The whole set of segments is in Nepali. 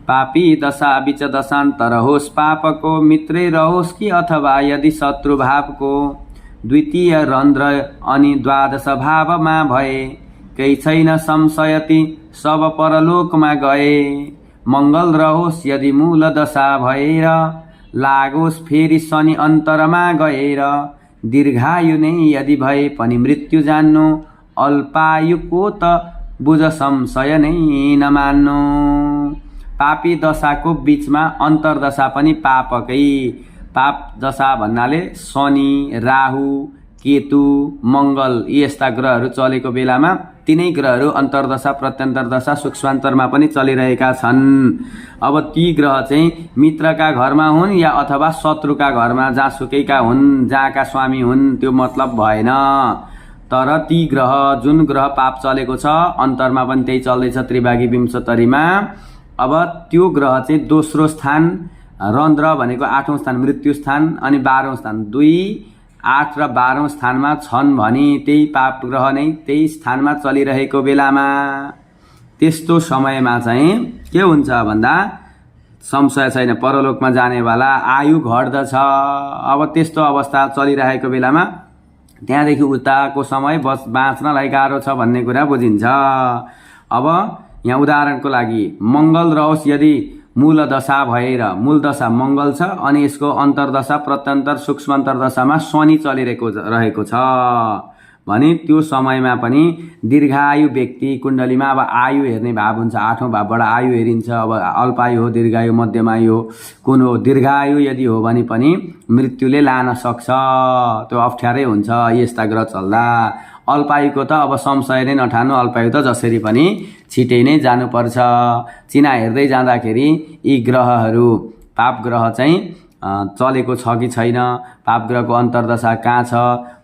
पापी दशा बीच दशान्तर होस्, पापको मित्रै रहोस् कि अथवा यदि शत्रु भावको। द्वितीय रन्ध्र अनि द्वादश भावमा भए, केही छैन संशयति सब परलोकमा गए। मङ्गल रहोस् यदि मूल दशा भएर, लागोस् फेरि शनि अन्तरमा गएर। दीर्घायु नै यदि भए पनि मृत्यु जान्नु, अल्पायुको त बुझ संशय नै नमान्नु। पापी दशाको बीचमा अन्तर्दशा पनि पापकै। पाप दशा भन्नाले शनि, राहु, केतु, मङ्गल यस्ता ग्रहहरू चलेको बेलामा तिनै ग्रहहरू अन्तर्दशा, प्रत्यन्तरदशा, सूक्ष्मान्तरमा पनि चलिरहेका छन्। अब ती ग्रह चाहिँ मित्रका घरमा हुन् या अथवा शत्रुका घरमा, जहाँसुकैका हुन्, जहाँका स्वामी हुन्, त्यो मतलब भएन। तर ती ग्रह, जुन ग्रह पाप चलेको छ अन्तरमा पनि त्यही चल्दैछ त्रिभागी विंशतरीमा। अब त्यो ग्रह चाहिँ दोस्रो स्थान, रन्ध्र भनेको 8औं स्थान मृत्यु स्थान, अनि 12औं स्थान 2, 8 र 12औं स्थानमा छन् भने त्यही पाप ग्रह नै त्यही स्थानमा चलिरहेको बेलामा त्यस्तो समयमा चाहिँ के हुन्छ भन्दा संशय छैन, परलोकमा जानेवाला आयु घट्दछ। अब त्यस्तो अवस्था चलिरहेको बेलामा त्यहाँदेखि उताको समय बाँच्नलाई गाह्रो छ भन्ने कुरा बुझिन्छ। अब यहाँ उदाहरणको लागि मङ्गल रहोस् यदि मूल दशा भएर, मूल दशा मङ्गल छ अनि यसको अन्तर्दशा, प्रत्यन्तर, सूक्ष्मान्तरदशामा शनि चलिरहेको छ भने त्यो समयमा पनि दीर्घायु व्यक्ति कुण्डलीमा अब आयु हेर्ने भाव हुन्छ, 8औं भावबाट आयु हेरिन्छ। अब अल्पायु हो, दीर्घायु, मध्यमायु हो, कुन हो। दीर्घायु यदि हो भने पनि मृत्युले लान सक्छ, त्यो अप्ठ्यारै हुन्छ यस्ता ग्रह चल्दा। अल्पायुको त अब संशय नै नठान्नु, अल्पायु त जसरी पनि छिटै नै जानुपर्छ। चिना हेर्दै जाँदाखेरि यी ग्रहहरू, पाप ग्रह चाहिँ चलेको छ कि छैन, पाप ग्रहको अन्तर्दशा कहाँ छ,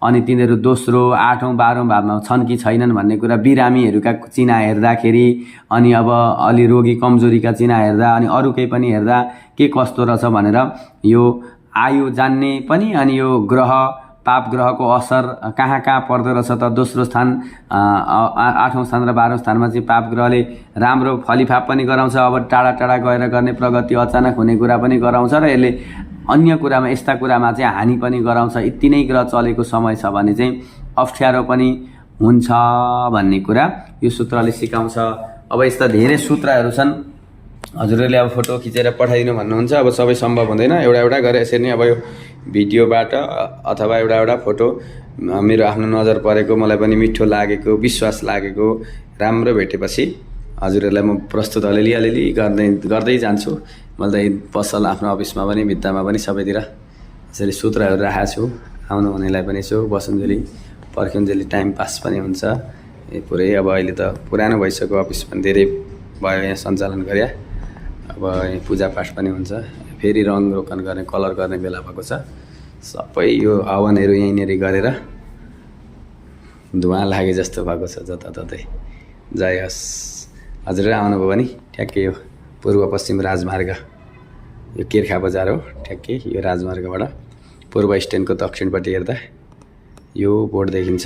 अनि तिनीहरू दोस्रो, 8औं, 12औं भावमा छन् कि छैनन् भन्ने कुरा बिरामीहरूका चिना हेर्दाखेरि, अनि अब अलि रोगी कमजोरीका चिना हेर्दा, अनि अरूकै पनि हेर्दा के कस्तो रहेछ भनेर यो आयु जान्ने पनि, अनि यो ग्रह, पाप ग्रहको असर कहाँ कहाँ पर्दो रहेछ त। दोस्रो स्थान, 8औं स्थान र 12औं स्थानमा चाहिँ पाप ग्रहले राम्रो फलिफाप पनि गराउँछ। अब टाढा टाढा गएर गर्ने प्रगति, अचानक हुने कुरा पनि गराउँछ र यसले अन्य कुरामा, यस्ता कुरामा चाहिँ हानि पनि गराउँछ। यति नै ग्रह चलेको समय छ भने चाहिँ अप्ठ्यारो पनि हुन्छ भन्ने कुरा यो सूत्रले सिकाउँछ। अब यस्ता धेरै सूत्रहरू छन्, हजुरहरूले अब फोटो खिचेर पठाइदिनु भन्नुहुन्छ। अब सबै सम्भव हुँदैन, एउटा एउटा गरेर यसरी नै अब यो भिडियोबाट अथवा एउटा एउटा फोटो मेरो आफ्नो नजर परेको, मलाई पनि मिठो लागेको, विश्वास लागेको, राम्रो भेटेपछि हजुरहरूलाई म प्रस्तुत अलिअलि गर्दै जान्छु। मैले त पसल आफ्नो अफिसमा पनि, भित्तामा पनि सबैतिर यसरी सूत्रहरू राखेको छु। आउनु हुनेलाई पनि यसो बसुन्जेली पर्खिन्जेली टाइम पास पनि हुन्छ। पुरै अब अहिले त पुरानो भइसक्यो, अफिस पनि धेरै भयो यहाँ सञ्चालन गरे। अब पूजापाठ पनि हुन्छ, फेरि रङ रोकन गर्ने, कलर गर्ने बेला भएको छ। सबै यो हवनहरू यहीँनिर गरेर धुवा लागे जस्तो भएको छ जताततै। जय होस्। हजुरहरू आउनुभयो भने ठ्याक्कै यो पूर्व पश्चिम राजमार्ग, यो किर्खा बजार हो, ठ्याक्कै यो राजमार्गबाट पूर्व स्ट्यान्डको दक्षिणपट्टि हेर्दा यो बोर्ड देखिन्छ।